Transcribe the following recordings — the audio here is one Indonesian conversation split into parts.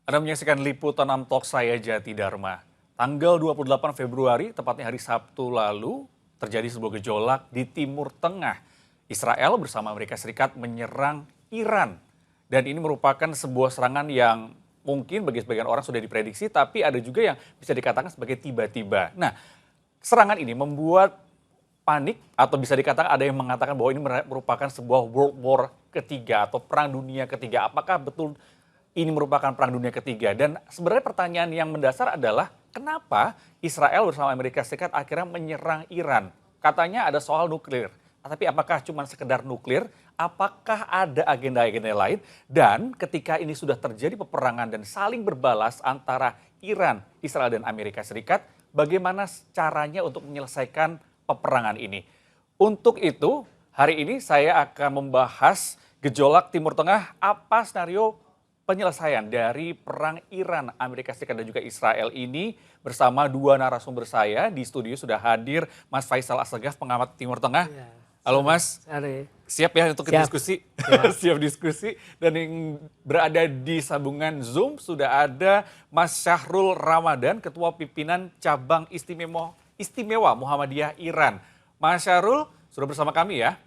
Anda menyaksikan liputan Talk saya Jati Dharma. Tanggal 28 Februari, tepatnya hari Sabtu lalu, terjadi sebuah gejolak di Timur Tengah. Israel bersama Amerika Serikat menyerang Iran. Dan ini merupakan sebuah serangan yang mungkin bagi sebagian orang sudah diprediksi, tapi ada juga yang bisa dikatakan sebagai tiba-tiba. Nah, serangan ini membuat panik atau bisa dikatakan ada yang mengatakan bahwa ini merupakan sebuah World War ketiga atau Perang Dunia Ketiga. Apakah betul ini merupakan Perang Dunia Ketiga? Dan sebenarnya pertanyaan yang mendasar adalah kenapa Israel bersama Amerika Serikat akhirnya menyerang Iran? Katanya ada soal nuklir. Tapi apakah cuma sekedar nuklir? Apakah ada agenda-agenda lain? Dan ketika ini sudah terjadi peperangan dan saling berbalas antara Iran, Israel, dan Amerika Serikat, bagaimana caranya untuk menyelesaikan peperangan ini? Untuk itu, hari ini saya akan membahas gejolak Timur Tengah, apa skenario penyelesaian dari perang Iran, Amerika Serikat, dan juga Israel ini bersama dua narasumber saya. Di studio sudah hadir Mas Faisal Assegaf, pengamat Timur Tengah. Ya, Halo Mas, siap ya untuk diskusi? Siap diskusi. Dan yang berada di sambungan Zoom sudah ada Mas Syahrul Ramadan, Ketua Pimpinan Cabang Istimewa Muhammadiyah Iran. Mas Syahrul sudah bersama kami ya?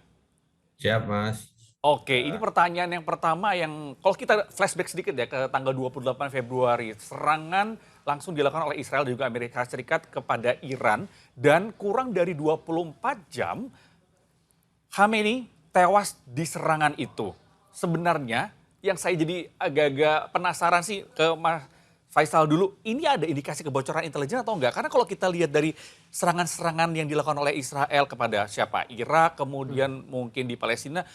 Siap, Mas. Oke, ini pertanyaan yang pertama yang kalau kita flashback sedikit ya ke tanggal 28 Februari. Serangan langsung dilakukan oleh Israel dan juga Amerika Serikat kepada Iran. Dan kurang dari 24 jam Khamenei tewas di serangan itu. Sebenarnya yang saya jadi agak-agak penasaran sih ke Mas Faisal dulu, ini ada indikasi kebocoran intelijen atau enggak? Karena kalau kita lihat dari serangan-serangan yang dilakukan oleh Israel kepada siapa? Irak, kemudian mungkin di Palestina,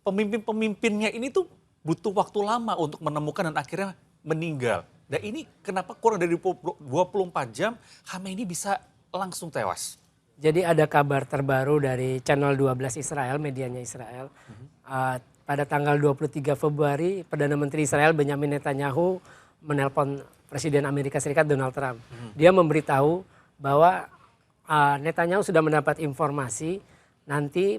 pemimpin-pemimpinnya ini tuh butuh waktu lama untuk menemukan dan akhirnya meninggal. Dan ini kenapa kurang dari 24 jam Khamenei bisa langsung tewas? Jadi ada kabar terbaru dari Channel 12 Israel, medianya Israel. Pada tanggal 23 Februari, Perdana Menteri Israel Benjamin Netanyahu menelpon Presiden Amerika Serikat Donald Trump. Dia memberitahu bahwa Netanyahu sudah mendapat informasi nanti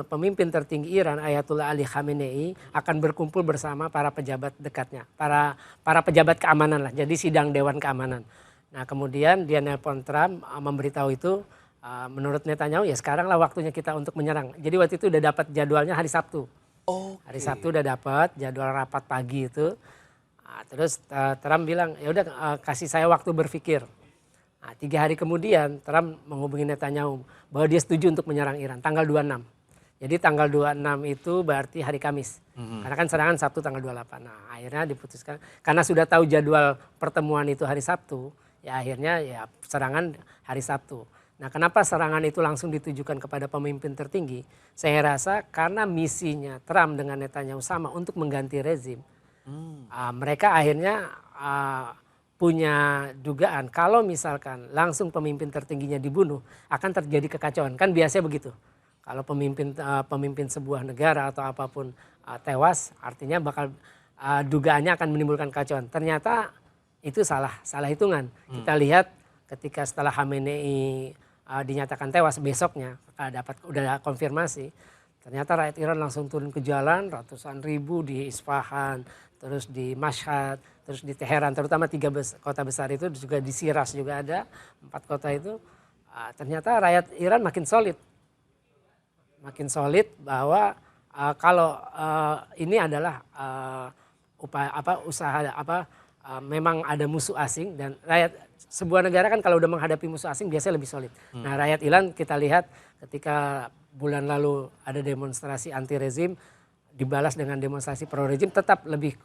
pemimpin tertinggi Iran Ayatollah Ali Khamenei akan berkumpul bersama para pejabat dekatnya, para pejabat keamanan lah. Jadi sidang Dewan Keamanan. Nah kemudian dia nelpon Trump memberitahu itu. Menurut Netanyahu ya sekarang lah waktunya kita untuk menyerang. Jadi waktu itu udah dapat jadwalnya hari Sabtu. Hari Sabtu udah dapat jadwal rapat pagi itu. Terus Trump bilang ya udah kasih saya waktu berpikir. 3 hari kemudian Trump menghubungi Netanyahu bahwa dia setuju untuk menyerang Iran tanggal 26. Jadi tanggal 26 itu berarti hari Kamis. Karena kan serangan Sabtu tanggal 28. Nah akhirnya diputuskan karena sudah tahu jadwal pertemuan itu hari Sabtu. Ya akhirnya ya serangan hari Sabtu. Nah kenapa serangan itu langsung ditujukan kepada pemimpin tertinggi? Saya rasa karena misinya Trump dengan Netanyahu sama untuk mengganti rezim. Mereka akhirnya punya dugaan kalau misalkan langsung pemimpin tertingginya dibunuh akan terjadi kekacauan. Kan biasanya begitu. Kalau pemimpin sebuah negara atau apapun tewas artinya bakal dugaannya akan menimbulkan kekacauan. Ternyata itu salah hitungan. Kita lihat ketika setelah Khamenei dinyatakan tewas besoknya udah konfirmasi ternyata rakyat Iran langsung turun ke jalan ratusan ribu di Isfahan, terus di Mashhad, terus di Teheran, terutama 3 kota besar itu juga di Shiraz juga ada 4 kota itu. Ternyata rakyat Iran makin solid bahwa kalau ini adalah usaha memang ada musuh asing dan rakyat sebuah negara kan kalau udah menghadapi musuh asing biasanya lebih solid. Nah rakyat Iran kita lihat ketika bulan lalu ada demonstrasi anti rezim dibalas dengan demonstrasi pro rezim tetap lebih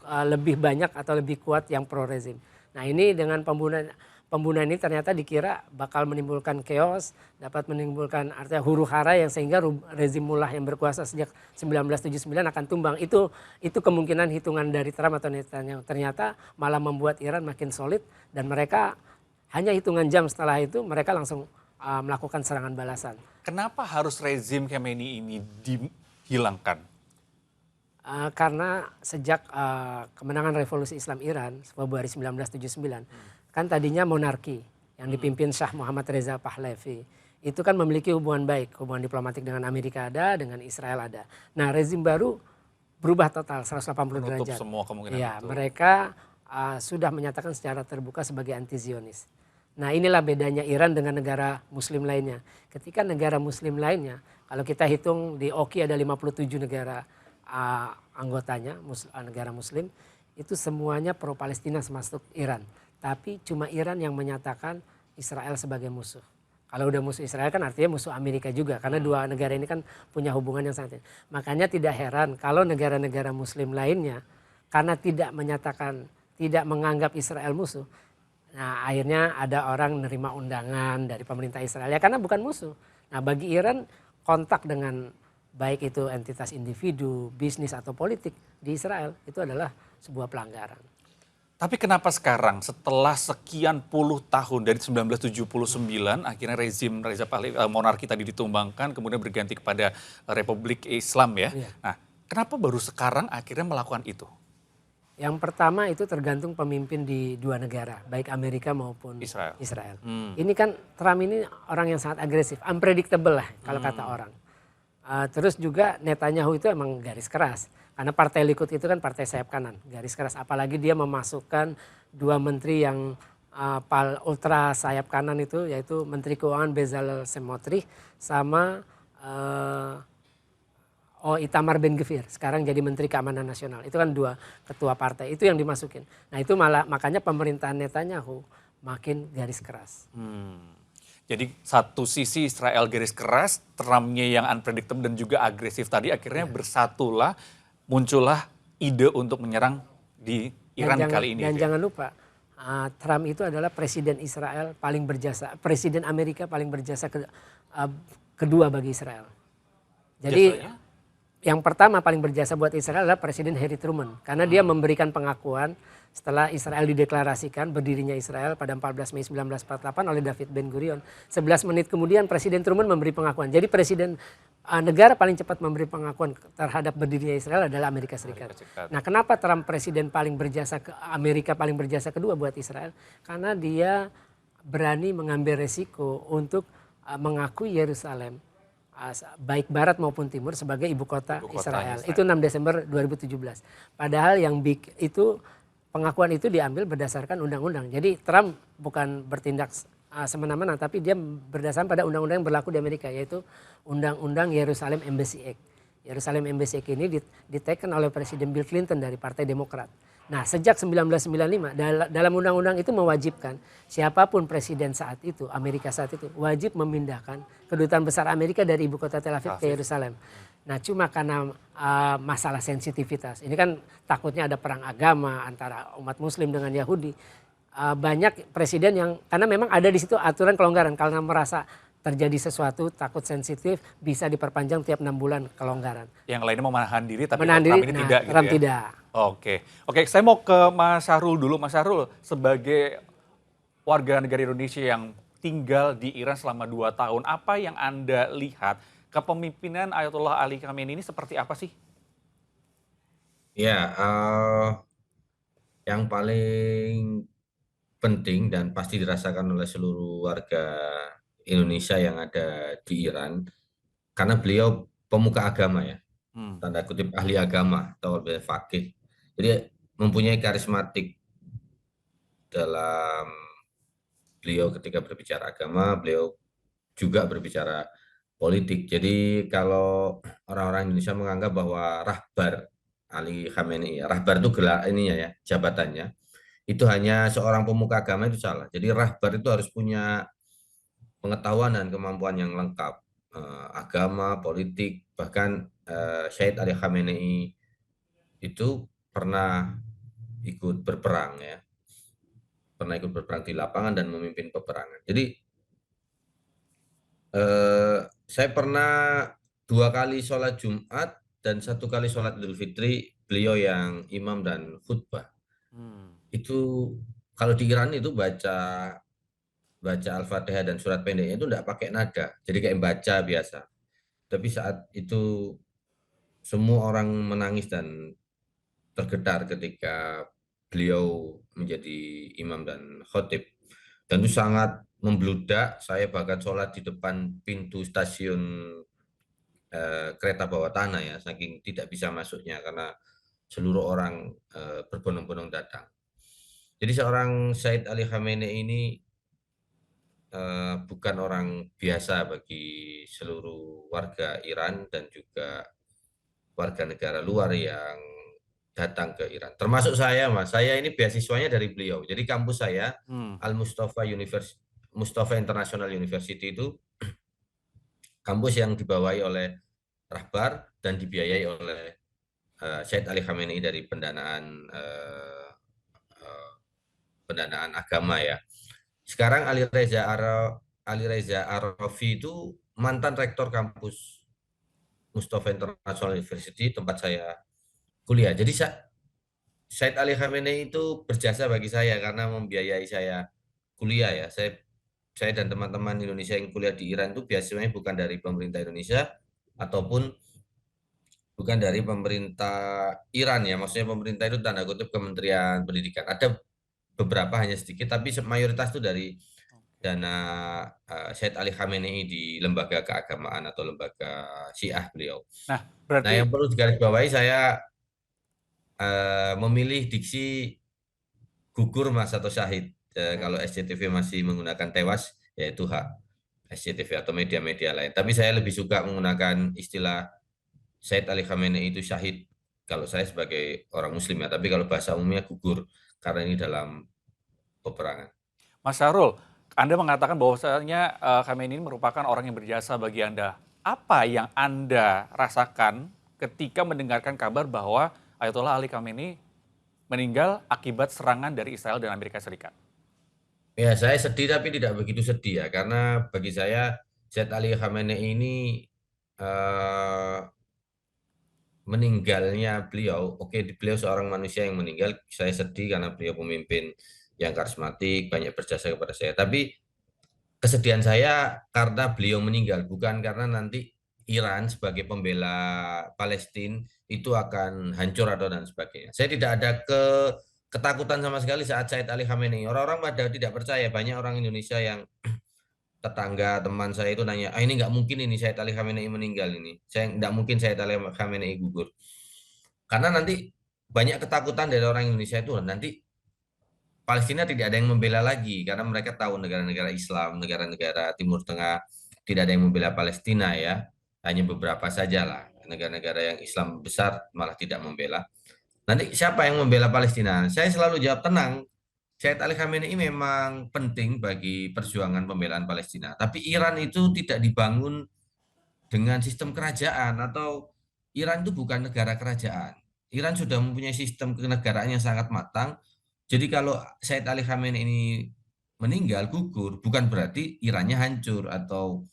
banyak atau lebih kuat yang pro rezim. Nah ini dengan pembunuhan ini ternyata dikira bakal menimbulkan chaos, dapat menimbulkan artinya huru hara yang sehingga rezim mullah yang berkuasa sejak 1979 akan tumbang. Itu kemungkinan hitungan dari Trump atau Netanyahu. Ternyata malah membuat Iran makin solid dan mereka hanya hitungan jam setelah itu mereka langsung melakukan serangan balasan. Kenapa harus rezim Khamenei ini dihilangkan? Karena sejak kemenangan revolusi Islam Iran Februari 1979 kan tadinya monarki yang dipimpin Shah Muhammad Reza Pahlavi. Itu kan memiliki hubungan baik, hubungan diplomatik dengan Amerika ada, dengan Israel ada. Nah rezim baru berubah total 180 derajat. Menutup semua kemungkinan ya, itu. Mereka sudah menyatakan secara terbuka sebagai anti-Zionis. Nah inilah bedanya Iran dengan negara muslim lainnya. Ketika negara muslim lainnya, kalau kita hitung di OKI ada 57 negara anggotanya, negara muslim, itu semuanya pro-Palestina termasuk Iran. Tapi cuma Iran yang menyatakan Israel sebagai musuh. Kalau udah musuh Israel kan artinya musuh Amerika juga. Karena dua negara ini kan punya hubungan yang sangat. Makanya tidak heran kalau negara-negara muslim lainnya karena tidak menyatakan, tidak menganggap Israel musuh. Nah akhirnya ada orang nerima undangan dari pemerintah Israel ya karena bukan musuh. Nah bagi Iran kontak dengan baik itu entitas individu, bisnis atau politik di Israel itu adalah sebuah pelanggaran. Tapi kenapa sekarang setelah sekian puluh tahun dari 1979 akhirnya rezim Reza Pahlavi monarki tadi ditumbangkan kemudian berganti kepada Republik Islam ya. Iya. Nah, kenapa baru sekarang akhirnya melakukan itu? Yang pertama itu tergantung pemimpin di dua negara, baik Amerika maupun Israel. Ini kan Trump ini orang yang sangat agresif, unpredictable lah kalau kata orang. Terus juga Netanyahu itu emang garis keras. Karena partai Likud itu kan partai sayap kanan, garis keras. Apalagi dia memasukkan dua menteri yang ultra sayap kanan itu, yaitu Menteri Keuangan Bezalel Smotrich sama Itamar Ben-Gvir. Sekarang jadi Menteri Keamanan Nasional. Itu kan dua ketua partai, itu yang dimasukin. Nah itu malah makanya pemerintahan Netanyahu makin garis keras. Jadi satu sisi Israel garis keras, Trumpnya yang unpredictable dan juga agresif tadi akhirnya bersatulah, muncullah ide untuk menyerang di Iran kali ini. Dan jangan lupa, Trump itu adalah presiden Israel paling berjasa, presiden Amerika paling berjasa kedua bagi Israel. Jadi Jasanya? yang pertama paling berjasa buat Israel adalah Presiden Harry Truman. Karena dia memberikan pengakuan setelah Israel dideklarasikan berdirinya Israel pada 14 Mei 1948 oleh David Ben-Gurion. 11 menit kemudian Presiden Truman memberi pengakuan. Jadi presiden negara paling cepat memberi pengakuan terhadap berdirinya Israel adalah Amerika Serikat. Nah kenapa Trump presiden paling berjasa ke Amerika paling berjasa kedua buat Israel? Karena dia berani mengambil resiko untuk mengakui Yerusalem baik barat maupun timur sebagai ibu kota Israel. Itu 6 Desember 2017. Padahal yang itu pengakuan itu diambil berdasarkan undang-undang. Jadi Trump bukan bertindak semena-mena tapi dia berdasarkan pada undang-undang yang berlaku di Amerika yaitu Undang-Undang Jerusalem Embassy Act. Jerusalem Embassy Act ini diteken oleh Presiden Bill Clinton dari Partai Demokrat. Nah sejak 1995 dalam undang-undang itu mewajibkan siapapun presiden saat itu, Amerika saat itu wajib memindahkan kedutaan besar Amerika dari ibu kota Tel Aviv ke Yerusalem. Nah cuma karena masalah sensitivitas, ini kan takutnya ada perang agama antara umat muslim dengan Yahudi. Banyak presiden yang, karena memang ada di situ aturan kelonggaran karena merasa terjadi sesuatu takut sensitif bisa diperpanjang tiap 6 bulan kelonggaran. Yang lainnya mau menahan diri tapi Menahan Trump diri, ini nah, tidak gitu Trump ya? tidak. Oke, saya mau ke Mas Syahrul dulu. Mas Syahrul sebagai warga negara Indonesia yang tinggal di Iran selama 2 tahun, apa yang Anda lihat kepemimpinan Ayatollah Ali Khamenei ini seperti apa sih? Ya, yang paling penting dan pasti dirasakan oleh seluruh warga Indonesia yang ada di Iran, karena beliau pemuka agama ya, tanda kutip ahli agama atau faqih. Jadi mempunyai karismatik dalam beliau ketika berbicara agama, beliau juga berbicara politik. Jadi kalau orang-orang Indonesia menganggap bahwa Rahbar Ali Khamenei, Rahbar itu gelar ininya ya, jabatannya, itu hanya seorang pemuka agama itu salah. Jadi Rahbar itu harus punya pengetahuan dan kemampuan yang lengkap, agama, politik, bahkan Syed Ali Khamenei itu pernah ikut berperang ya, pernah ikut berperang di lapangan dan memimpin peperangan. Jadi saya pernah 2 kali sholat Jumat dan 1 kali sholat Idul Fitri, beliau yang imam dan khutbah. Itu kalau di Iran itu baca Al-Fatihah dan surat pendeknya itu enggak pakai nada, jadi kayak baca biasa. Tapi saat itu semua orang menangis dan tergetar ketika beliau menjadi imam dan khotib. Dan itu sangat membludak, saya bahkan sholat di depan pintu stasiun kereta bawah tanah ya, saking tidak bisa masuknya karena seluruh orang berbondong-bondong datang. Jadi seorang Said Ali Khamenei ini bukan orang biasa bagi seluruh warga Iran dan juga warga negara luar yang datang ke Iran. Termasuk saya, Mas. Saya ini beasiswanya dari beliau. Jadi kampus saya, Hmm. Mustafa International University itu kampus yang dibawahi oleh Rahbar dan dibiayai oleh Said Ali Khamenei dari pendanaan agama ya. Sekarang Ali Reza Arafi itu mantan rektor kampus Mustafa International University tempat saya kuliah. Jadi Said Ali Khamenei itu berjasa bagi saya karena membiayai saya kuliah ya. Saya dan teman-teman Indonesia yang kuliah di Iran itu biasanya bukan dari pemerintah Indonesia ataupun bukan dari pemerintah Iran ya. Maksudnya pemerintah itu tanda kutip Kementerian Pendidikan. Ada beberapa hanya sedikit, tapi mayoritas itu dari dana Said Ali Khamenei di lembaga keagamaan atau lembaga Syiah beliau. Nah, Nah, berarti yang perlu digarisbawahi saya memilih diksi gugur mas atau syahid. Kalau SCTV masih menggunakan tewas, yaitu hak SCTV atau media-media lain. Tapi saya lebih suka menggunakan istilah Said Ali Khamenei itu syahid. Kalau saya sebagai orang Muslim ya, tapi kalau bahasa umumnya gugur karena ini dalam peperangan. Mas Syahrul, Anda mengatakan bahwasanya Khamenei ini merupakan orang yang berjasa bagi Anda. Apa yang Anda rasakan ketika mendengarkan kabar bahwa Ayatollah Ali Khamenei meninggal akibat serangan dari Israel dan Amerika Serikat? Ya, saya sedih tapi tidak begitu sedih ya, karena bagi saya Said Ali Khamenei ini eh, meninggalnya beliau, oke, beliau seorang manusia yang meninggal, saya sedih karena beliau pemimpin yang karismatik, banyak berjasa kepada saya. Tapi kesedihan saya karena beliau meninggal, bukan karena nanti Iran sebagai pembela Palestina itu akan hancur atau dan sebagainya. Saya tidak ada ketakutan sama sekali saat Said Ali Khamenei. Orang-orang pada tidak percaya, banyak orang Indonesia yang tetangga teman saya itu nanya, ah ini nggak mungkin ini Said Ali Khamenei meninggal ini. Saya nggak mungkin Said Ali Khamenei gugur. Karena nanti banyak ketakutan dari orang Indonesia itu nanti Palestina tidak ada yang membela lagi karena mereka tahu negara-negara Islam, negara-negara Timur Tengah tidak ada yang membela Palestina ya. Hanya beberapa saja lah negara-negara yang Islam besar malah tidak membela. Nanti siapa yang membela Palestina? Saya selalu jawab tenang. Said Ali Khamenei memang penting bagi perjuangan pembelaan Palestina, tapi Iran itu tidak dibangun dengan sistem kerajaan atau Iran itu bukan negara kerajaan. Iran sudah mempunyai sistem kenegaraan yang sangat matang. Jadi kalau Said Ali Khamenei ini meninggal, gugur, bukan berarti Irannya hancur atau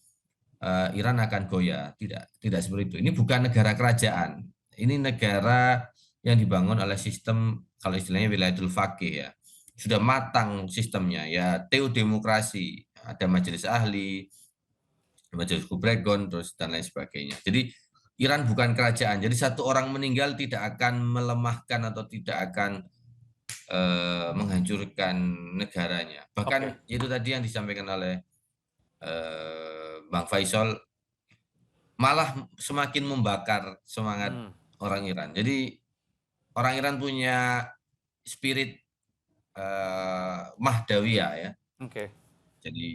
Iran akan goyah. Tidak, tidak seperti itu. Ini bukan negara kerajaan. Ini negara yang dibangun oleh sistem, kalau istilahnya wilayatul faqih ya. Sudah matang sistemnya, ya teodemokrasi. Ada majelis ahli, majelis kubregon, terus dan lain sebagainya. Jadi Iran bukan kerajaan. Jadi satu orang meninggal tidak akan melemahkan atau tidak akan menghancurkan negaranya. Bahkan itu tadi yang disampaikan oleh Bang Faisal malah semakin membakar semangat orang Iran. Jadi orang Iran punya spirit Mahdawiyah ya. Oke. Jadi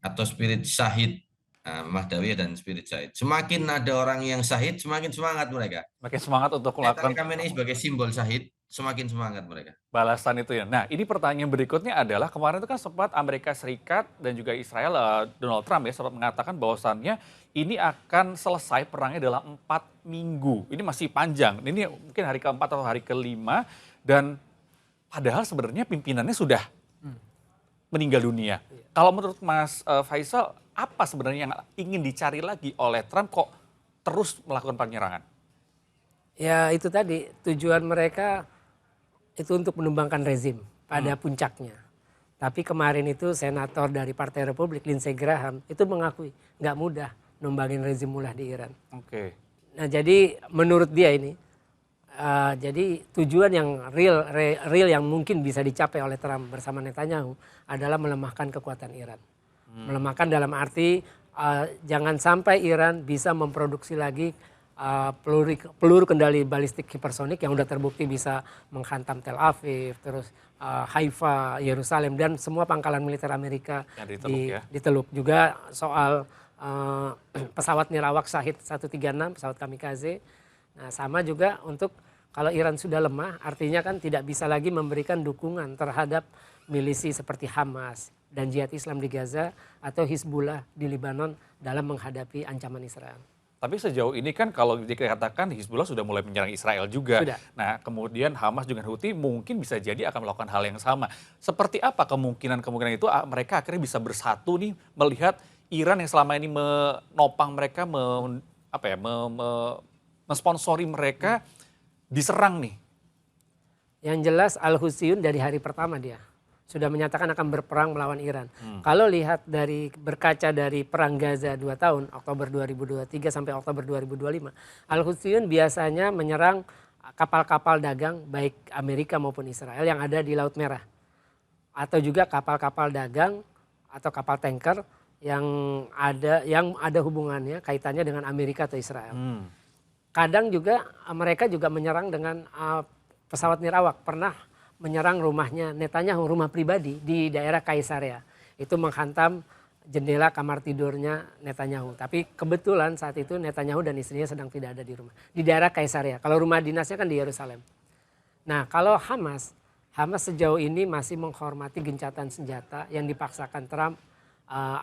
atau spirit syahid, Mahdawiyah dan spirit syahid. Semakin ada orang yang syahid, semakin semangat mereka. Makin semangat untuk Said melakukan Ali Khamenei sebagai simbol syahid, semakin semangat mereka. balasan itu ya. Nah, ini pertanyaan berikutnya adalah kemarin itu kan sempat Amerika Serikat dan juga Israel, Donald Trump ya sempat mengatakan bahwasannya ini akan selesai perangnya dalam 4 minggu. Ini masih panjang. Ini mungkin hari keempat atau hari kelima dan padahal sebenarnya pimpinannya sudah meninggal dunia. Kalau menurut Mas Faisal, apa sebenarnya yang ingin dicari lagi oleh Trump kok terus melakukan penyerangan? Ya itu tadi tujuan mereka itu untuk menumbangkan rezim pada puncaknya. Tapi kemarin itu senator dari Partai Republik Lindsey Graham itu mengakui nggak mudah numbangin rezim mullah di Iran. Oke. Nah jadi menurut dia ini, jadi tujuan yang real yang mungkin bisa dicapai oleh Trump bersama Netanyahu adalah melemahkan kekuatan Iran. Melemahkan dalam arti jangan sampai Iran bisa memproduksi lagi peluru kendali balistik hipersonik yang udah terbukti bisa menghantam Tel Aviv, terus Haifa, Yerusalem, dan semua pangkalan militer Amerika Yang di Teluk ya. di Teluk. Juga soal pesawat nirawak Shahid 136, pesawat kamikaze. Nah, sama juga untuk kalau Iran sudah lemah, artinya kan tidak bisa lagi memberikan dukungan terhadap milisi seperti Hamas dan Jihad Islam di Gaza atau Hizbullah di Lebanon dalam menghadapi ancaman Israel. Tapi sejauh ini kan kalau dikatakan Hizbullah sudah mulai menyerang Israel juga. Sudah. Nah, kemudian Hamas dengan Houthi mungkin bisa jadi akan melakukan hal yang sama. Seperti apa kemungkinan itu mereka akhirnya bisa bersatu nih melihat Iran yang selama ini menopang mereka, mensponsori mereka diserang nih. Yang jelas Al-Hussein dari hari pertama dia sudah menyatakan akan berperang melawan Iran. Kalau lihat berkaca dari perang Gaza 2 tahun, Oktober 2023 sampai Oktober 2025, Al-Hussein biasanya menyerang kapal-kapal dagang baik Amerika maupun Israel yang ada di Laut Merah. Atau juga kapal-kapal dagang atau kapal tanker yang ada hubungannya kaitannya dengan Amerika atau Israel. Kadang juga mereka juga menyerang dengan pesawat nirawak. Pernah menyerang rumahnya Netanyahu, rumah pribadi di daerah Kaisaria. Itu menghantam jendela kamar tidurnya Netanyahu. Tapi kebetulan saat itu Netanyahu dan istrinya sedang tidak ada di rumah. Di daerah Kaisaria. Kalau rumah dinasnya kan di Yerusalem. Nah, kalau Hamas sejauh ini masih menghormati gencatan senjata yang dipaksakan Trump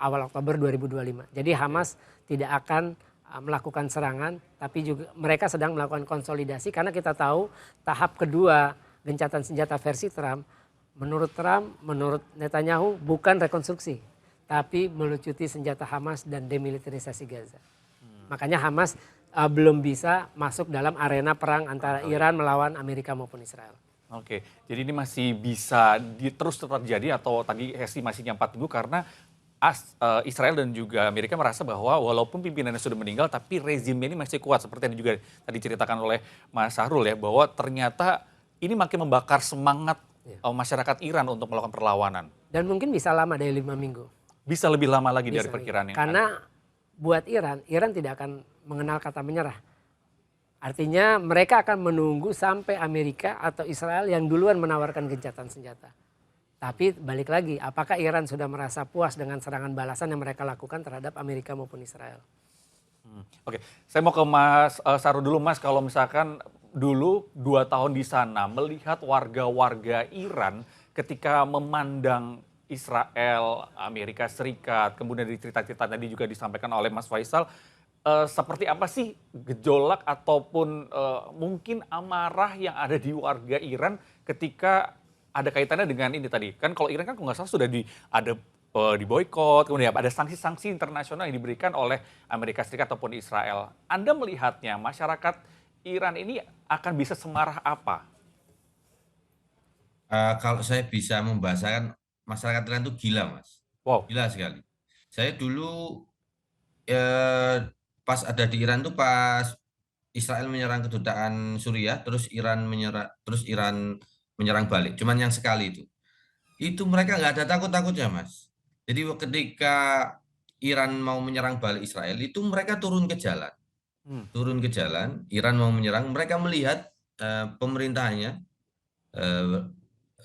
awal Oktober 2025. Jadi Hamas tidak akan melakukan serangan, tapi juga mereka sedang melakukan konsolidasi karena kita tahu tahap kedua gencatan senjata versi Trump, menurut Netanyahu bukan rekonstruksi, tapi melucuti senjata Hamas dan demilitarisasi Gaza. Makanya Hamas belum bisa masuk dalam arena perang antara Iran melawan Amerika maupun Israel. Oke, jadi ini masih bisa terus terjadi atau tadi estimasinya 4 minggu karena Israel dan juga Amerika merasa bahwa walaupun pimpinannya sudah meninggal tapi rezimnya ini masih kuat seperti yang juga tadi diceritakan oleh Mas Sahrul ya, bahwa ternyata ini makin membakar semangat masyarakat Iran untuk melakukan perlawanan. Dan mungkin bisa lama dari 5 minggu. Bisa lebih lama lagi Bisa dari perkiraan yang karena buat Iran tidak akan mengenal kata menyerah. Artinya mereka akan menunggu sampai Amerika atau Israel yang duluan menawarkan gencatan senjata. Tapi balik lagi, apakah Iran sudah merasa puas dengan serangan balasan yang mereka lakukan terhadap Amerika maupun Israel? Oke, saya mau ke Mas Sahrul dulu Mas, kalau misalkan dulu 2 tahun di sana melihat warga-warga Iran ketika memandang Israel, Amerika Serikat, kemudian dari cerita-cerita tadi juga disampaikan oleh Mas Faisal, seperti apa sih gejolak ataupun mungkin amarah yang ada di warga Iran ketika ada kaitannya dengan ini tadi. Kan kalau Iran kan kalau nggak salah sudah di boykot, kemudian ada sanksi-sanksi internasional yang diberikan oleh Amerika Serikat ataupun Israel. Anda melihatnya masyarakat Iran ini akan bisa semarah apa? Kalau saya bisa membahasakan masyarakat Iran itu gila, Mas. Wow. Gila sekali. Saya dulu pas ada di Iran tuh pas Israel menyerang kedutaan Suriah, terus Iran menyerang balik. Cuman yang sekali itu. Itu mereka nggak ada takut-takutnya, Mas. Jadi ketika Iran mau menyerang balik Israel, itu mereka turun ke jalan. Turun ke jalan, Iran mau menyerang, mereka melihat pemerintahnya,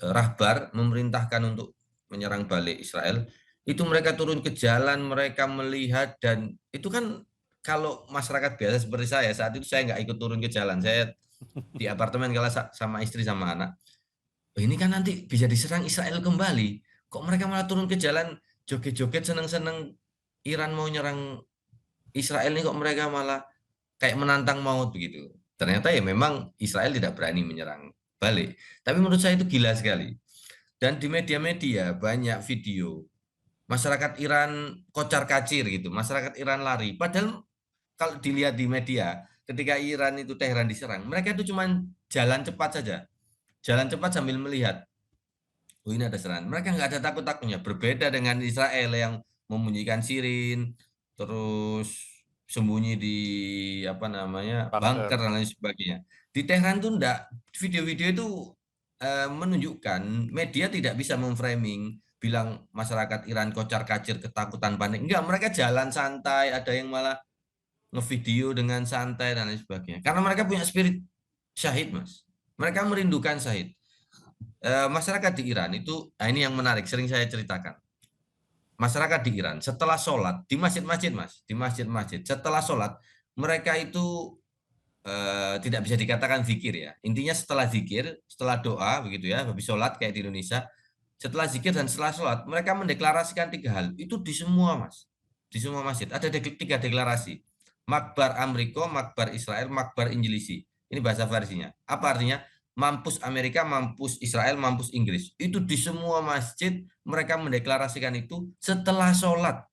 Rahbar memerintahkan untuk menyerang balik Israel, itu mereka turun ke jalan, mereka melihat, dan itu kan kalau masyarakat biasa seperti saya, saat itu saya nggak ikut turun ke jalan, saya di apartemen kalau sama istri sama anak. Ini kan nanti bisa diserang Israel kembali, kok mereka malah turun ke jalan, joget-joget seneng-seneng Iran mau nyerang Israel ini, kok mereka malah kayak menantang maut begitu. Ternyata ya memang Israel tidak berani menyerang balik. Tapi menurut saya itu gila sekali. Dan di media-media banyak video masyarakat Iran kocar-kacir gitu, masyarakat Iran lari. Padahal kalau dilihat di media, ketika Iran itu Teheran diserang, mereka itu cuma jalan cepat saja. Jalan cepat sambil melihat, oh ini ada serangan. Mereka nggak ada takut-takutnya. Berbeda dengan Israel yang membunyikan sirin, terus sembunyi di bunker dan lain sebagainya. Di Tehran tuh enggak, video-video itu menunjukkan media tidak bisa memframing bilang masyarakat Iran kocar-kacir ketakutan panik. Enggak, mereka jalan santai, ada yang malah ngevideo dengan santai dan lain sebagainya. Karena mereka punya spirit syahid, Mas. Mereka merindukan syahid. Masyarakat di Iran itu, nah ini yang menarik, sering saya ceritakan. Masyarakat di Iran setelah sholat di masjid-masjid, Mas, di masjid-masjid setelah sholat mereka itu tidak bisa dikatakan zikir ya. Intinya setelah zikir, setelah doa begitu ya, habis sholat kayak di Indonesia, setelah zikir dan setelah sholat mereka mendeklarasikan 3 hal itu di semua, Mas, di semua masjid ada 3 deklarasi: Makbar Amriko, Makbar Israel, Makbar Injilisi. Ini bahasa Farsinya. Apa artinya? Mampus Amerika, mampus Israel, mampus Inggris. Itu di semua masjid mereka mendeklarasikan itu setelah sholat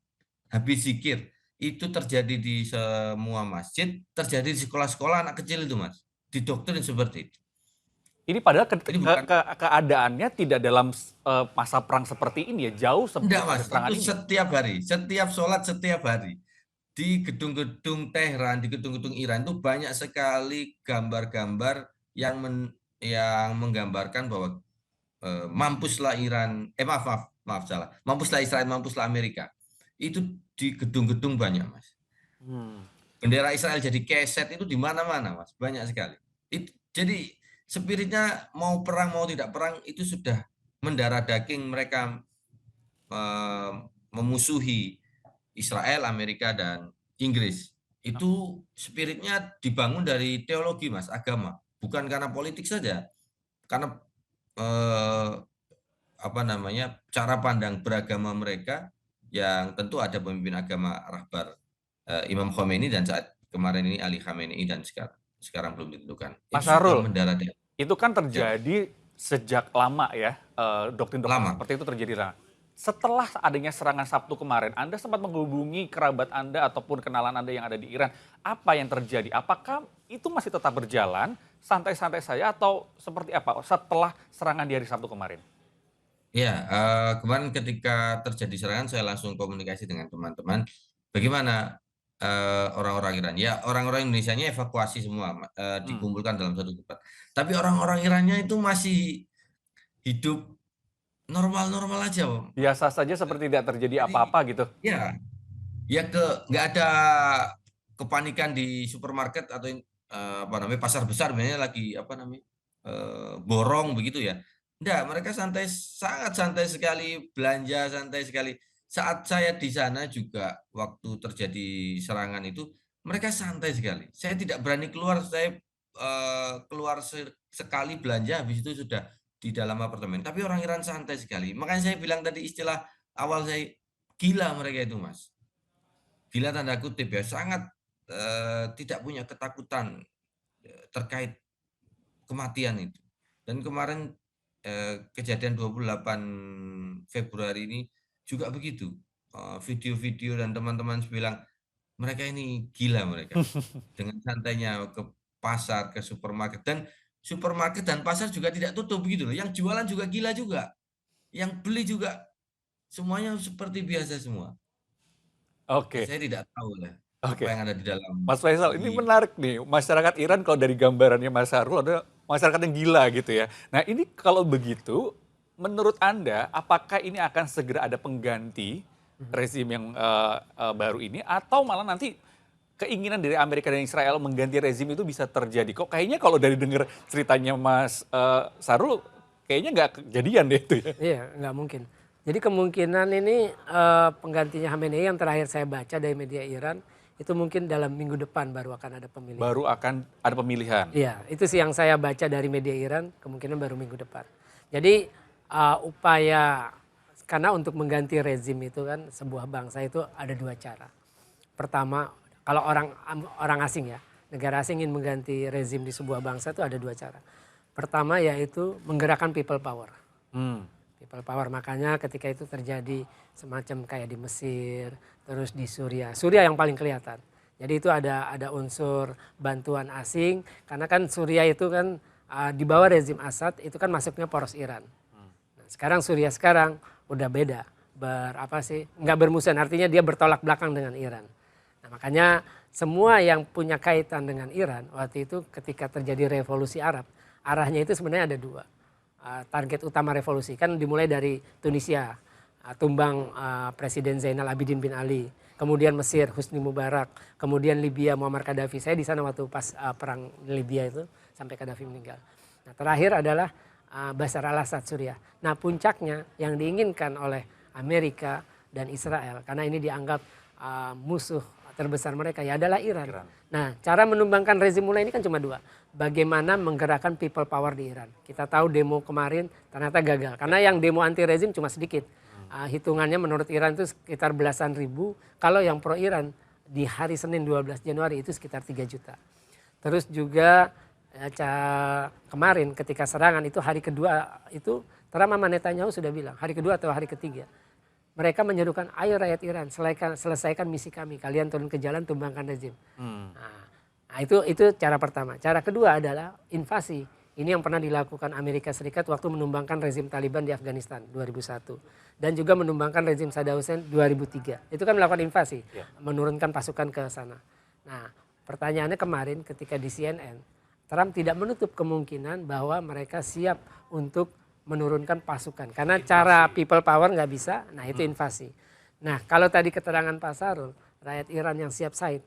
habis zikir. Itu terjadi di semua masjid, terjadi di sekolah-sekolah anak kecil itu, Mas. Didoktrin seperti itu. Ini padahal Ini bukan, keadaannya tidak dalam masa perang seperti ini ya, jauh enggak, sebelum ada Mas, serangan itu ini. setiap hari, setiap sholat setiap hari. Di gedung-gedung Tehran, di gedung-gedung Iran itu banyak sekali gambar-gambar yang menggambarkan bahwa mampuslah Iran, maaf salah, mampuslah Israel, mampuslah Amerika. Itu di gedung-gedung banyak, Mas. Bendera Israel jadi keset itu di mana-mana, Mas, banyak sekali. Jadi spiritnya mau perang mau tidak perang itu sudah mendarah daging mereka memusuhi Israel, Amerika, dan Inggris. Itu spiritnya dibangun dari teologi, Mas, agama. Bukan karena politik saja. Karena cara pandang beragama mereka yang tentu ada pemimpin agama rahbar Imam Khomeini dan saat kemarin ini Ali Khamenei dan sekarang belum ditentukan. Mas Itu sudah Sarul, mendarah itu kan ya, terjadi sejak lama ya, doktrin-doktrin lama. seperti itu terjadi. Setelah adanya serangan Sabtu kemarin, Anda sempat menghubungi kerabat Anda ataupun kenalan Anda yang ada di Iran. Apa yang terjadi? Apakah itu masih tetap berjalan, santai-santai saja, atau seperti apa setelah serangan di hari Sabtu kemarin? Ya, kemarin ketika terjadi serangan saya langsung komunikasi dengan teman-teman. Bagaimana orang-orang Iran? Ya, orang-orang Indonesianya evakuasi semua, dikumpulkan dalam satu tempat. Tapi orang-orang Irannya itu masih hidup normal-normal aja, Om. Biasa saja seperti tidak terjadi Jadi apa-apa gitu. ya, nggak ada kepanikan di supermarket atau pasar besar biasanya lagi borong begitu ya. Enggak, mereka sangat santai sekali belanja, santai sekali. Saat saya di sana juga waktu terjadi serangan itu mereka santai sekali. Saya tidak berani keluar, saya keluar sekali belanja habis itu sudah di dalam apartemen. Tapi orang Iran santai sekali. Makanya saya bilang tadi istilah awal saya, gila mereka itu, Mas. Gila tanda kutip ya, sangat tidak punya ketakutan terkait kematian itu. Dan kemarin kejadian 28 Februari ini juga begitu. Video-video dan teman-teman bilang mereka ini gila mereka. Dengan santainya ke pasar, ke supermarket dan pasar juga tidak tutup begitu loh. Yang jualan juga gila juga. Yang beli juga semuanya seperti biasa semua. Oke, Saya tidak tahu lah apa oke. yang ada di dalam Mas Faisal, ini menarik nih. Masyarakat Iran kalau dari gambarannya Mas Sarul ada masyarakat yang gila gitu ya. Nah ini kalau begitu, menurut Anda apakah ini akan segera ada pengganti rezim yang baru ini, atau malah nanti keinginan dari Amerika dan Israel mengganti rezim itu bisa terjadi? Kok kayaknya kalau dari dengar ceritanya Mas Sarul, kayaknya nggak kejadian deh itu ya. Iya, nggak mungkin. Jadi kemungkinan ini penggantinya Khamenei yang terakhir saya baca dari media Iran itu mungkin dalam minggu depan baru akan ada pemilihan. Baru akan ada pemilihan. Iya, itu sih yang saya baca dari media Iran, kemungkinan baru minggu depan. Jadi upaya, karena untuk mengganti rezim itu kan sebuah bangsa itu ada 2 cara. Pertama, kalau orang asing ya, negara asing ingin mengganti rezim di sebuah bangsa itu ada 2 cara. Pertama yaitu menggerakkan people power. People power, makanya ketika itu terjadi semacam kayak di Mesir, terus di Suriah. Suriah yang paling kelihatan. Jadi itu ada unsur bantuan asing, karena kan Suriah itu kan di bawah rezim Assad itu kan masuknya poros Iran. Nah, sekarang Suriah sekarang udah beda, nggak bermusuhan, artinya dia bertolak belakang dengan Iran. Nah, makanya semua yang punya kaitan dengan Iran waktu itu ketika terjadi revolusi Arab, arahnya itu sebenarnya ada 2. Target utama revolusi kan dimulai dari Tunisia, tumbang Presiden Zainal Abidin bin Ali. kemudian Mesir Husni Mubarak, kemudian Libya Muammar Gaddafi. Saya di sana waktu pas perang Libya itu sampai Gaddafi meninggal. Nah, terakhir adalah Bashar al-Assad Suriah. Nah, puncaknya yang diinginkan oleh Amerika dan Israel karena ini dianggap musuh terbesar mereka ya adalah Iran. Nah, cara menumbangkan rezim mulai ini kan cuma dua. Bagaimana menggerakkan people power di Iran. Kita tahu demo kemarin ternyata gagal. Karena yang demo anti rezim cuma sedikit. Hitungannya menurut Iran itu sekitar belasan ribu. Kalau yang pro Iran di hari Senin 12 Januari itu sekitar 3 juta. Terus juga kemarin ketika serangan itu hari kedua itu Trump sama Netanyahu sudah bilang hari kedua atau hari ketiga. Mereka menyerukan, ayo rakyat Iran, selesaikan misi kami. Kalian turun ke jalan, tumbangkan rezim. Nah, itu cara pertama. Cara kedua adalah invasi. Ini yang pernah dilakukan Amerika Serikat waktu menumbangkan rezim Taliban di Afghanistan 2001. Dan juga menumbangkan rezim Saddam Hussein 2003. Itu kan melakukan invasi, menurunkan pasukan ke sana. Nah, pertanyaannya kemarin ketika di CNN, Trump tidak menutup kemungkinan bahwa mereka siap untuk menurunkan pasukan karena invasi. Cara people power nggak bisa, nah itu invasi. Nah kalau tadi keterangan Pak Sarul, rakyat Iran yang siap said,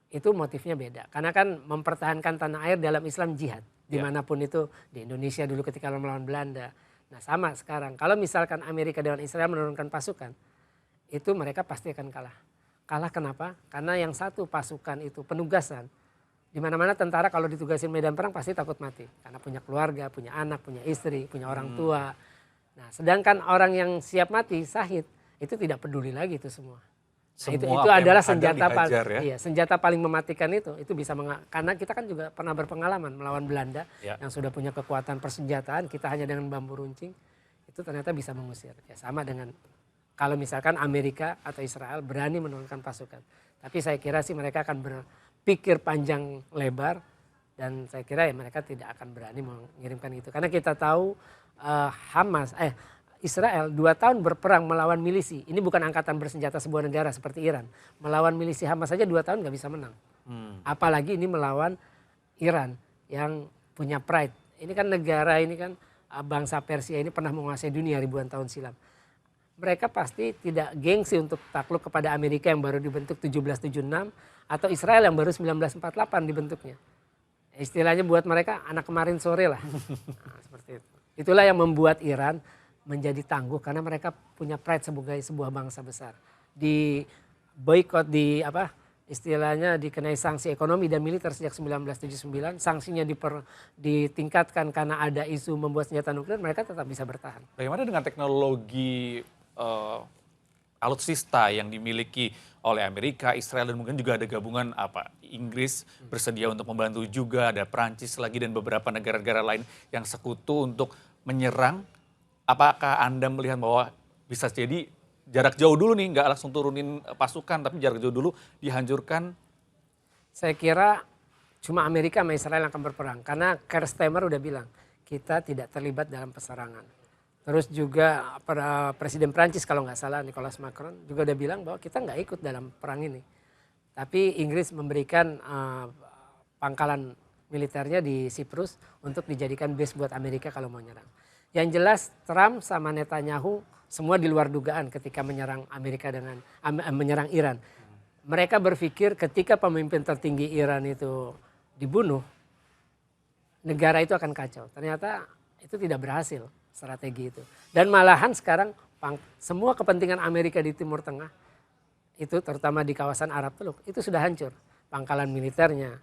itu motifnya beda. Karena kan mempertahankan tanah air dalam Islam jihad, dimanapun itu di Indonesia dulu ketika melawan Belanda. Nah sama sekarang, kalau misalkan Amerika dengan Israel menurunkan pasukan, itu mereka pasti akan kalah. Kalah kenapa? Karena yang satu pasukan itu penugasan. Di mana-mana tentara kalau ditugasin medan perang pasti takut mati. Karena punya keluarga, punya anak, punya istri, punya orang tua. Nah sedangkan orang yang siap mati, syahid, itu tidak peduli lagi itu semua. Nah, itu adalah senjata senjata paling mematikan itu bisa karena kita kan juga pernah berpengalaman melawan Belanda yang sudah punya kekuatan persenjataan, kita hanya dengan bambu runcing, itu ternyata bisa mengusir. Ya sama dengan kalau misalkan Amerika atau Israel berani menurunkan pasukan. Tapi saya kira sih mereka akan berpikir panjang lebar dan saya kira ya mereka tidak akan berani mengirimkan itu. Karena kita tahu Israel 2 tahun berperang melawan milisi. Ini bukan angkatan bersenjata sebuah negara seperti Iran. Melawan milisi Hamas saja 2 tahun nggak bisa menang. Apalagi ini melawan Iran yang punya pride. Ini kan negara, ini kan bangsa Persia ini pernah menguasai dunia ribuan tahun silam. Mereka pasti tidak gengsi untuk takluk kepada Amerika yang baru dibentuk 1776 atau Israel yang baru 1948 dibentuknya. Istilahnya buat mereka anak kemarin sore lah. Nah, seperti itu. Itulah yang membuat Iran menjadi tangguh karena mereka punya pride sebagai sebuah bangsa besar. Di boykot, istilahnya dikenai sanksi ekonomi dan militer sejak 1979, sanksinya ditingkatkan karena ada isu membuat senjata nuklir, mereka tetap bisa bertahan. Bagaimana dengan teknologi alutsista yang dimiliki oleh Amerika, Israel dan mungkin juga ada gabungan Inggris bersedia untuk membantu juga, ada Perancis lagi dan beberapa negara-negara lain yang sekutu untuk menyerang. Apakah Anda melihat bahwa bisa jadi jarak jauh dulu nih, nggak langsung turunin pasukan, tapi jarak jauh dulu dihancurkan? Saya kira cuma Amerika sama Israel yang akan berperang. Karena Keir Starmer udah bilang, kita tidak terlibat dalam peperangan. Terus juga Presiden Prancis kalau nggak salah, Nicolas Macron juga udah bilang bahwa kita nggak ikut dalam perang ini. Tapi Inggris memberikan pangkalan militernya di Siprus untuk dijadikan base buat Amerika kalau mau nyerang. Yang jelas Trump sama Netanyahu semua di luar dugaan ketika menyerang Amerika dengan menyerang Iran. Mereka berpikir ketika pemimpin tertinggi Iran itu dibunuh, negara itu akan kacau. Ternyata itu tidak berhasil strategi itu. Dan malahan sekarang semua kepentingan Amerika di Timur Tengah itu terutama di kawasan Arab Teluk itu sudah hancur pangkalan militernya.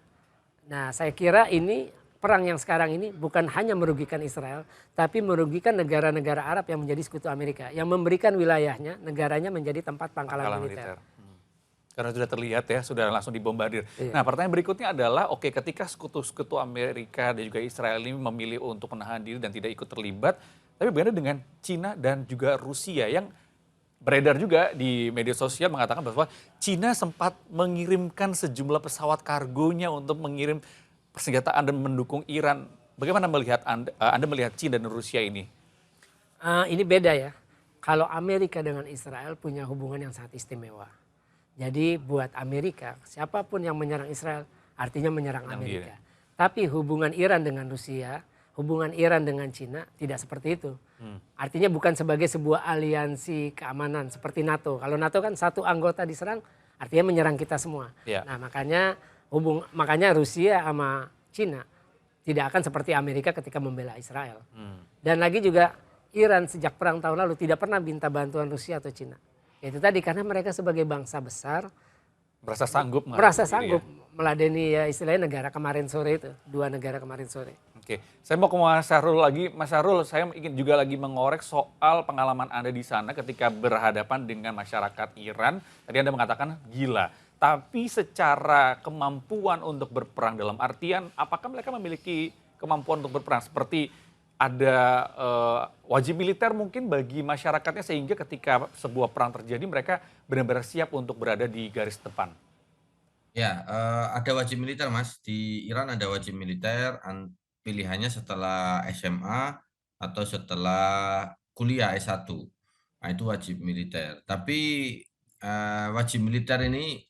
Nah, saya kira ini perang yang sekarang ini bukan hanya merugikan Israel, tapi merugikan negara-negara Arab yang menjadi sekutu Amerika, yang memberikan wilayahnya, negaranya menjadi tempat pangkalan militer. Karena sudah terlihat ya, sudah langsung dibombardir. Iya. Nah, pertanyaan berikutnya adalah, ketika sekutu-sekutu Amerika dan juga Israel ini memilih untuk menahan diri dan tidak ikut terlibat, tapi bagaimana dengan Cina dan juga Rusia yang beredar juga di media sosial mengatakan bahwa Cina sempat mengirimkan sejumlah pesawat kargonya untuk mengirim persenjataan dan mendukung Iran. Bagaimana melihat Anda melihat Cina dan Rusia ini? Ini beda ya. Kalau Amerika dengan Israel punya hubungan yang sangat istimewa. Jadi buat Amerika, siapapun yang menyerang Israel artinya menyerang Amerika. Tapi hubungan Iran dengan Rusia, hubungan Iran dengan Cina tidak seperti itu. Artinya bukan sebagai sebuah aliansi keamanan seperti NATO. Kalau NATO kan satu anggota diserang, artinya menyerang kita semua. Ya. Nah makanya Rusia sama Cina tidak akan seperti Amerika ketika membela Israel. Dan lagi juga Iran sejak perang tahun lalu tidak pernah minta bantuan Rusia atau Cina. Itu tadi karena mereka sebagai bangsa besar merasa sanggup meladeni ya istilahnya negara kemarin sore itu, 2 negara kemarin sore. Oke, saya mau ke Mas Syahrul lagi. Mas Syahrul, saya ingin juga lagi mengorek soal pengalaman Anda di sana ketika berhadapan dengan masyarakat Iran. Tadi Anda mengatakan gila, tapi secara kemampuan untuk berperang dalam artian apakah mereka memiliki kemampuan untuk berperang seperti ada wajib militer mungkin bagi masyarakatnya sehingga ketika sebuah perang terjadi mereka benar-benar siap untuk berada di garis depan. Ya, ada wajib militer, Mas. Di Iran ada wajib militer, pilihannya setelah SMA atau setelah kuliah S1. Nah, itu wajib militer. Tapi wajib militer ini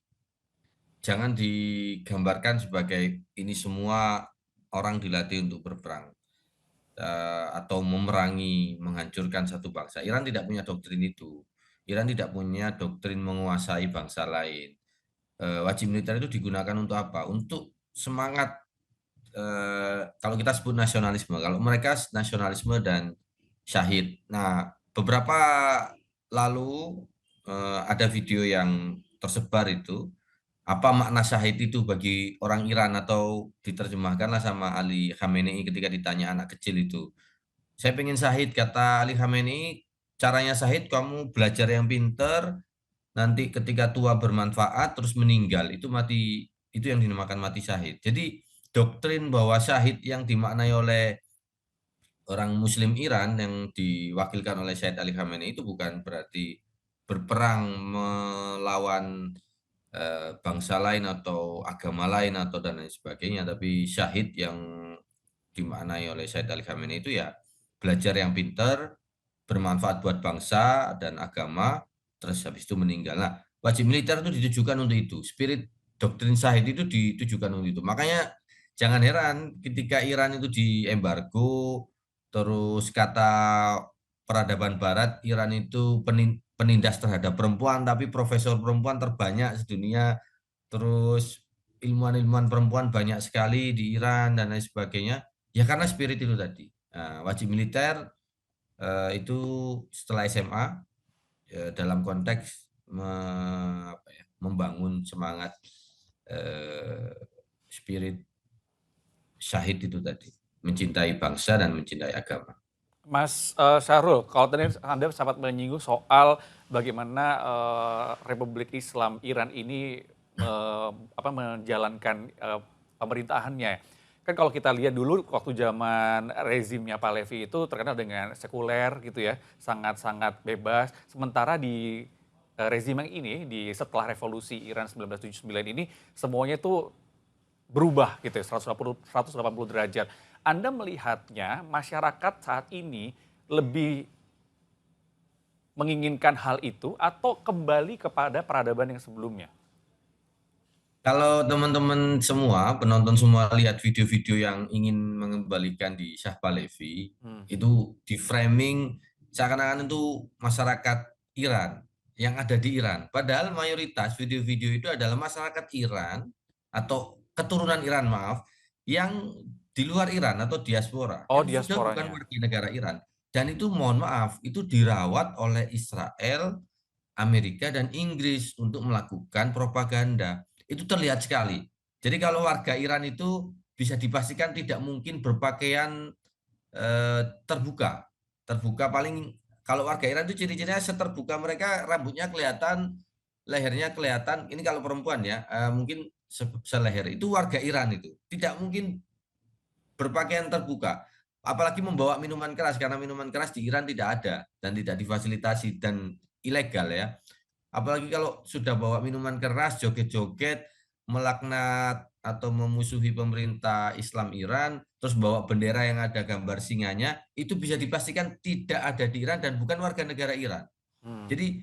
jangan digambarkan sebagai ini semua orang dilatih untuk berperang atau memerangi, menghancurkan satu bangsa. Iran tidak punya doktrin itu. Iran tidak punya doktrin menguasai bangsa lain. Wajib militer itu digunakan untuk apa? Untuk semangat, kalau kita sebut nasionalisme. Kalau mereka nasionalisme dan syahid. Nah, beberapa lalu ada video yang tersebar itu, apa makna syahid itu bagi orang Iran, atau diterjemahkanlah sama Ali Khamenei ketika ditanya anak kecil itu. Saya pengen syahid, kata Ali Khamenei, caranya syahid kamu belajar yang pinter, nanti ketika tua bermanfaat terus meninggal, itu mati, itu yang dinamakan mati syahid. Jadi doktrin bahwa syahid yang dimaknai oleh orang Muslim Iran yang diwakilkan oleh Syed Ali Khamenei itu bukan berarti berperang melawan bangsa lain atau agama lain atau dan lain sebagainya, tapi syahid yang dimaknai oleh Syed Ali Khamenei itu ya belajar yang pintar, bermanfaat buat bangsa dan agama, terus habis itu meninggal. Nah, wajib militer itu ditujukan untuk itu. Spirit doktrin syahid itu ditujukan untuk itu. Makanya jangan heran ketika Iran itu diembargo, terus kata peradaban barat, Iran itu penindas terhadap perempuan, tapi profesor perempuan terbanyak sedunia, terus ilmuwan-ilmuwan perempuan banyak sekali di Iran dan lain sebagainya. Ya karena spirit itu tadi. Nah, wajib militer itu setelah SMA dalam konteks membangun semangat spirit syahid itu tadi, mencintai bangsa dan mencintai agama. Mas Syahrul, kalau tadi Anda sempat menyinggung soal bagaimana Republik Islam Iran ini menjalankan pemerintahannya. Kan kalau kita lihat dulu waktu zaman rezimnya Pahlavi itu terkenal dengan sekuler gitu ya, sangat-sangat bebas. Sementara di rezim yang ini, setelah revolusi Iran 1979 ini, semuanya itu berubah gitu ya, 180 derajat. Anda melihatnya masyarakat saat ini lebih menginginkan hal itu atau kembali kepada peradaban yang sebelumnya? Kalau teman-teman semua, penonton semua lihat video-video yang ingin mengembalikan di Shah Pahlavi, itu di framing seakan-akan itu masyarakat Iran yang ada di Iran. Padahal mayoritas video-video itu adalah masyarakat Iran atau keturunan Iran, maaf, yang di luar Iran atau diaspora, Oh, yang sudah bukan diasporanya. warga negara Iran. Dan itu mohon maaf, itu dirawat oleh Israel, Amerika, dan Inggris untuk melakukan propaganda. Itu terlihat sekali. Jadi kalau warga Iran itu bisa dipastikan tidak mungkin berpakaian terbuka. Terbuka paling, kalau warga Iran itu ciri-cirinya seterbuka mereka, rambutnya kelihatan, lehernya kelihatan. Ini kalau perempuan ya, mungkin seleher. Itu warga Iran itu. Tidak mungkin berpakaian terbuka. Apalagi membawa minuman keras, karena minuman keras di Iran tidak ada dan tidak difasilitasi dan ilegal ya. Apalagi kalau sudah bawa minuman keras, joget-joget, melaknat atau memusuhi pemerintah Islam Iran, terus bawa bendera yang ada gambar singanya, itu bisa dipastikan tidak ada di Iran dan bukan warga negara Iran. Jadi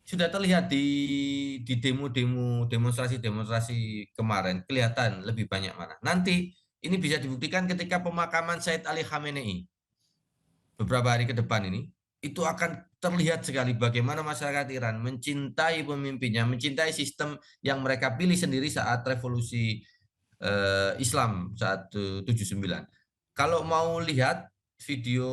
sudah terlihat di demo-demo, demonstrasi-demonstrasi kemarin, kelihatan lebih banyak mana. Nanti ini bisa dibuktikan ketika pemakaman Said Ali Khamenei beberapa hari ke depan ini. itu akan terlihat sekali bagaimana masyarakat Iran mencintai pemimpinnya, mencintai sistem yang mereka pilih sendiri saat revolusi Islam saat 79. Kalau mau lihat video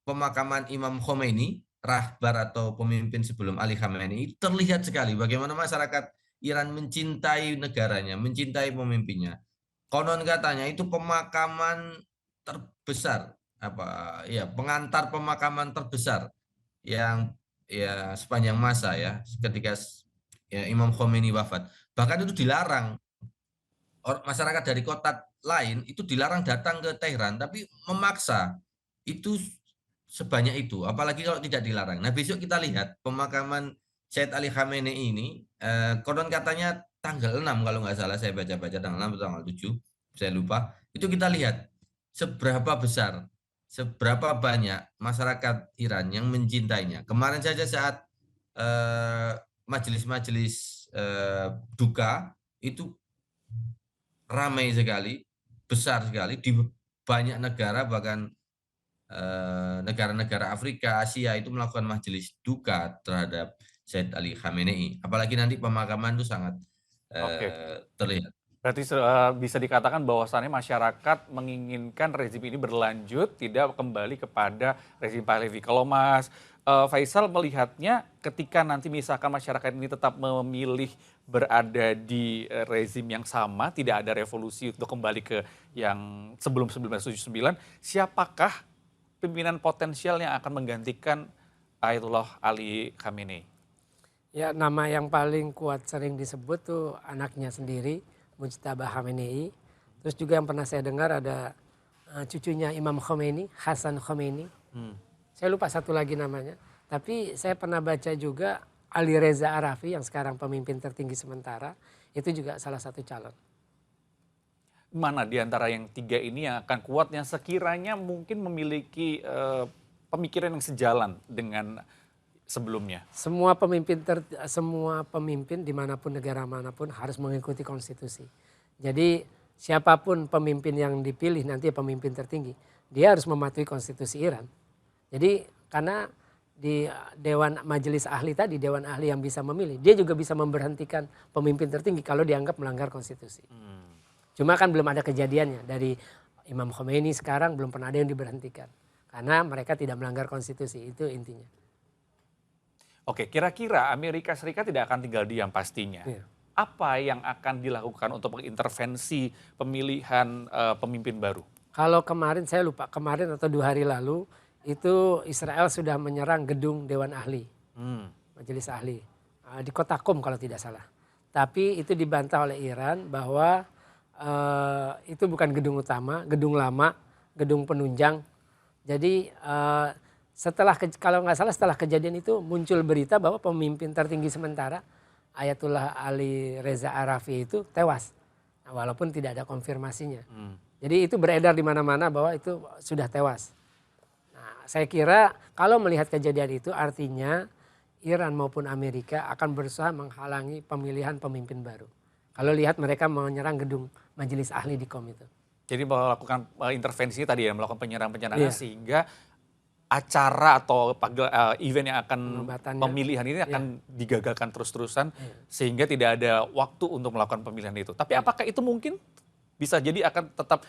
pemakaman Imam Khomeini, rahbar atau pemimpin sebelum Ali Khamenei, itu terlihat sekali bagaimana masyarakat Iran mencintai negaranya, mencintai pemimpinnya. Konon katanya itu pemakaman terbesar, apa ya, pengantar pemakaman terbesar yang ya sepanjang masa ya, ketika ya, Imam Khomeini wafat. Bahkan itu dilarang, masyarakat dari kota lain itu dilarang datang ke Tehran, tapi memaksa itu sebanyak itu, apalagi kalau tidak dilarang. Nah, besok kita lihat pemakaman Said Ali Khamenei ini, konon katanya tanggal 6 kalau nggak salah, saya baca-baca tanggal 6 atau tanggal 7, saya lupa. Itu kita lihat seberapa besar, seberapa banyak masyarakat Iran yang mencintainya. Kemarin saja saat majelis-majelis duka itu ramai sekali, besar sekali di banyak negara, bahkan negara-negara Afrika, Asia itu melakukan majelis duka terhadap Said Ali Khamenei. Apalagi nanti pemakaman itu sangat Oke. terlihat. Berarti bisa dikatakan bahwasannya masyarakat menginginkan rezim ini berlanjut, tidak kembali kepada rezim Pahlavi. Kalau Mas Faisal melihatnya ketika nanti misalkan masyarakat ini tetap memilih berada di rezim yang sama, tidak ada revolusi untuk kembali ke yang sebelum 1979, siapakah pimpinan potensial yang akan menggantikan Ayatullah Ali Khamenei? Ya, nama yang paling kuat sering disebut tuh anaknya sendiri, Mujtaba Khamenei. Terus juga yang pernah saya dengar ada cucunya Imam Khomeini, Hasan Khomeini. Saya lupa satu lagi namanya. Tapi saya pernah baca juga Ali Reza Arafi yang sekarang pemimpin tertinggi sementara, itu juga salah satu calon. Mana di antara yang tiga ini yang akan kuat, yang sekiranya mungkin memiliki pemikiran yang sejalan dengan sebelumnya? Semua pemimpin dimanapun negara manapun harus mengikuti konstitusi. Jadi siapapun pemimpin yang dipilih nanti pemimpin tertinggi, dia harus mematuhi konstitusi Iran. Jadi karena di Dewan Majelis Ahli tadi, Dewan Ahli yang bisa memilih, dia juga bisa memberhentikan pemimpin tertinggi kalau dianggap melanggar konstitusi. Cuma kan belum ada kejadiannya, dari Imam Khomeini sekarang belum pernah ada yang diberhentikan. Karena mereka tidak melanggar konstitusi, itu intinya. Oke, kira-kira Amerika Serikat tidak akan tinggal diam pastinya. Iya. Apa yang akan dilakukan untuk mengintervensi pemilihan pemimpin baru? Kalau kemarin, saya lupa, kemarin atau 2 hari lalu, itu Israel sudah menyerang gedung Dewan Ahli, Majelis Ahli, di kota Qom kalau tidak salah. Tapi itu dibantah oleh Iran bahwa itu bukan gedung utama, gedung lama, gedung penunjang. Jadi kalau nggak salah setelah kejadian itu muncul berita bahwa pemimpin tertinggi sementara Ayatullah Ali Reza Arafi itu tewas, walaupun tidak ada konfirmasinya. Jadi itu beredar di mana-mana bahwa itu sudah tewas. Nah, saya kira kalau melihat kejadian itu artinya Iran maupun Amerika akan berusaha menghalangi pemilihan pemimpin baru. Kalau lihat mereka menyerang gedung Majelis Ahli di Qom itu. Jadi melakukan intervensi tadi ya, melakukan penyerangan-penyerangan Iya. sehingga acara atau event yang akan Penobatannya. pemilihan ini akan digagalkan terus-terusan sehingga tidak ada waktu untuk melakukan pemilihan itu. Tapi apakah itu mungkin bisa jadi akan tetap,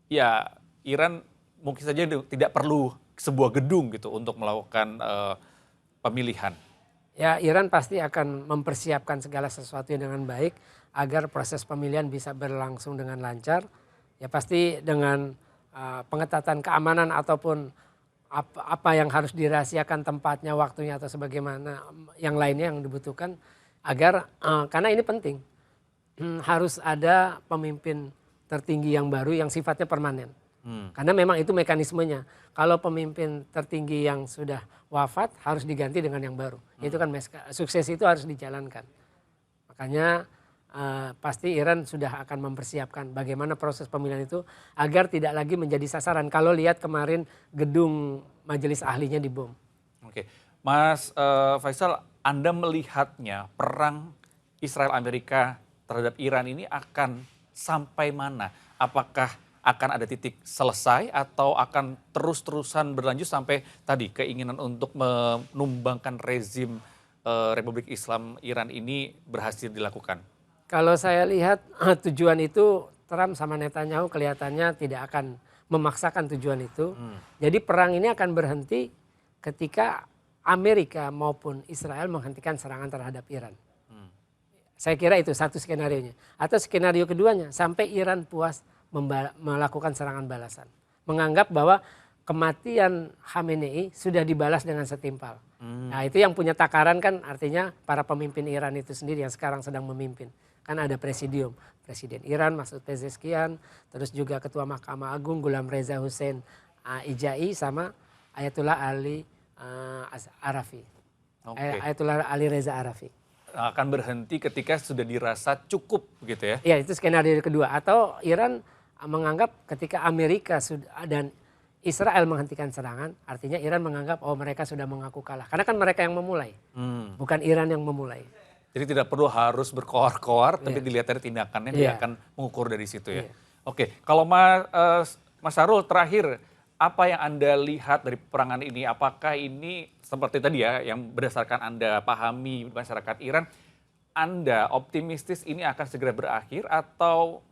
ya Iran mungkin saja tidak perlu sebuah gedung gitu untuk melakukan pemilihan? Ya, Iran pasti akan mempersiapkan segala sesuatu dengan baik agar proses pemilihan bisa berlangsung dengan lancar. Ya pasti dengan pengetatan keamanan ataupun apa yang harus dirahasiakan tempatnya, waktunya atau sebagaimana yang lainnya yang dibutuhkan agar karena ini penting, harus ada pemimpin tertinggi yang baru yang sifatnya permanen. Karena memang itu mekanismenya. Kalau pemimpin tertinggi yang sudah wafat harus diganti dengan yang baru. Itu kan sukses itu harus dijalankan. Makanya pasti Iran sudah akan mempersiapkan bagaimana proses pemilihan itu agar tidak lagi menjadi sasaran. Kalau lihat kemarin gedung Majelis Ahlinya dibom. Oke, Mas Faisal, Anda melihatnya perang Israel Amerika terhadap Iran ini akan sampai mana? Apakah akan ada titik selesai atau akan terus-terusan berlanjut sampai tadi keinginan untuk menumbangkan rezim Republik Islam Iran ini berhasil dilakukan? Kalau saya lihat tujuan itu Trump sama Netanyahu kelihatannya tidak akan memaksakan tujuan itu. Jadi perang ini akan berhenti ketika Amerika maupun Israel menghentikan serangan terhadap Iran. Saya kira itu satu skenarionya. Atau skenario keduanya sampai Iran puas melakukan serangan balasan. Menganggap bahwa kematian Khamenei sudah dibalas dengan setimpal. Nah itu yang punya takaran kan artinya para pemimpin Iran itu sendiri yang sekarang sedang memimpin. Kan ada presidium, Presiden Iran Masoud Pezeshkian, terus juga Ketua Mahkamah Agung Ghulam Reza Hussein Ijai sama Ayatullah Ali Arafi. Ayatullah Ali Reza Arafi. Akan berhenti ketika sudah dirasa cukup begitu ya? Ya itu skenario kedua. Atau Iran menganggap ketika Amerika dan Israel menghentikan serangan, artinya Iran menganggap oh mereka sudah mengaku kalah. Karena kan mereka yang memulai, bukan Iran yang memulai. Jadi tidak perlu harus berkoar-koar, tapi dilihat dari tindakannya dia akan mengukur dari situ ya. Oke, kalau Mas Sarul terakhir, apa yang Anda lihat dari peperangan ini? Apakah ini seperti tadi ya, yang berdasarkan Anda pahami masyarakat Iran, Anda optimistis ini akan segera berakhir atau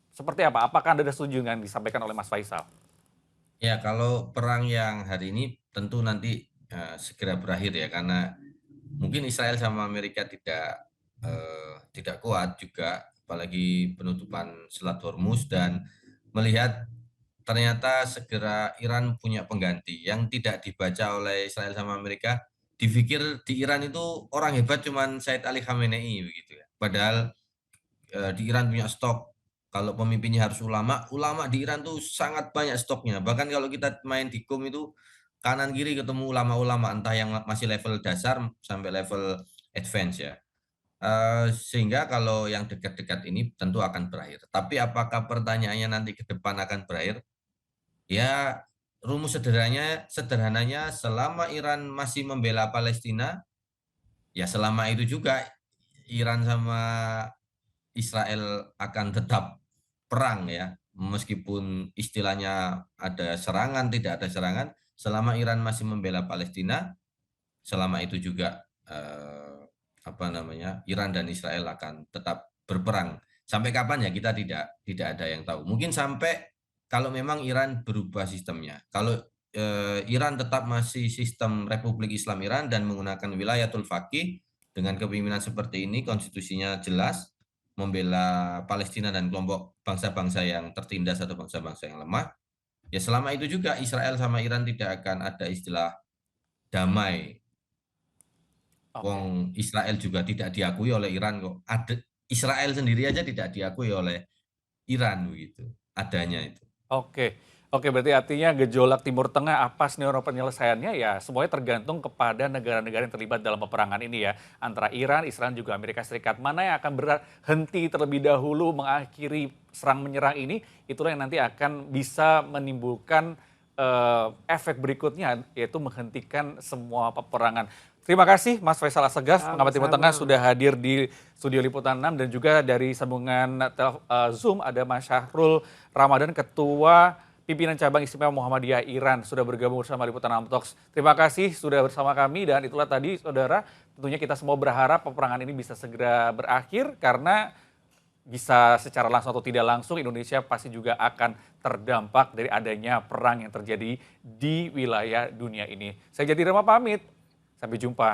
seperti apa? Apakah Anda ada setuju yang disampaikan oleh Mas Faisal? Ya, kalau perang yang hari ini tentu nanti segera berakhir ya, karena mungkin Israel sama Amerika tidak kuat juga, apalagi penutupan Selat Hormuz dan melihat ternyata segera Iran punya pengganti yang tidak dibaca oleh Israel sama Amerika. Dipikir di Iran itu orang hebat cuman Said Ali Khamenei begitu ya. Padahal di Iran punya stok. Kalau pemimpinnya harus ulama, ulama di Iran tuh sangat banyak stoknya. Bahkan kalau kita main di KUM itu kanan kiri ketemu ulama-ulama entah yang masih level dasar sampai level advance ya. Sehingga kalau yang dekat-dekat ini tentu akan berakhir. Tapi apakah pertanyaannya nanti ke depan akan berakhir? Ya, rumus sederhananya selama Iran masih membela Palestina, ya selama itu juga Iran sama Israel akan tetap perang ya. Meskipun istilahnya ada serangan, tidak ada serangan, selama Iran masih membela Palestina, selama itu juga Iran dan Israel akan tetap berperang. Sampai kapan ya kita tidak ada yang tahu. Mungkin sampai kalau memang Iran berubah sistemnya. Kalau Iran tetap masih sistem Republik Islam Iran dan menggunakan wilayatul faqih dengan kepemimpinan seperti ini, konstitusinya jelas, membela Palestina dan kelompok bangsa-bangsa yang tertindas atau bangsa-bangsa yang lemah. Ya selama itu juga Israel sama Iran tidak akan ada istilah damai. Wong Israel juga tidak diakui oleh Iran kok. Israel sendiri aja tidak diakui oleh Iran begitu. Adanya itu. Oke, berarti artinya gejolak Timur Tengah apa skenario penyelesaiannya ya semuanya tergantung kepada negara-negara yang terlibat dalam peperangan ini ya. Antara Iran, Israel juga Amerika Serikat. Mana yang akan berhenti terlebih dahulu mengakhiri serang menyerang ini, itulah yang nanti akan bisa menimbulkan efek berikutnya yaitu menghentikan semua peperangan. Terima kasih Mas Faisal Assegaf, pengamat Timur Tengah sudah hadir di studio Liputan 6 dan juga dari sambungan Zoom ada Mas Syahrul Ramadan, Ketua Pimpinan Cabang Istimewa Muhammadiyah Iran sudah bergabung bersama Liputan 6 Talks. Terima kasih sudah bersama kami dan itulah tadi saudara, tentunya kita semua berharap peperangan ini bisa segera berakhir karena bisa secara langsung atau tidak langsung Indonesia pasti juga akan terdampak dari adanya perang yang terjadi di wilayah dunia ini. Saya Jadi Rema pamit, sampai jumpa.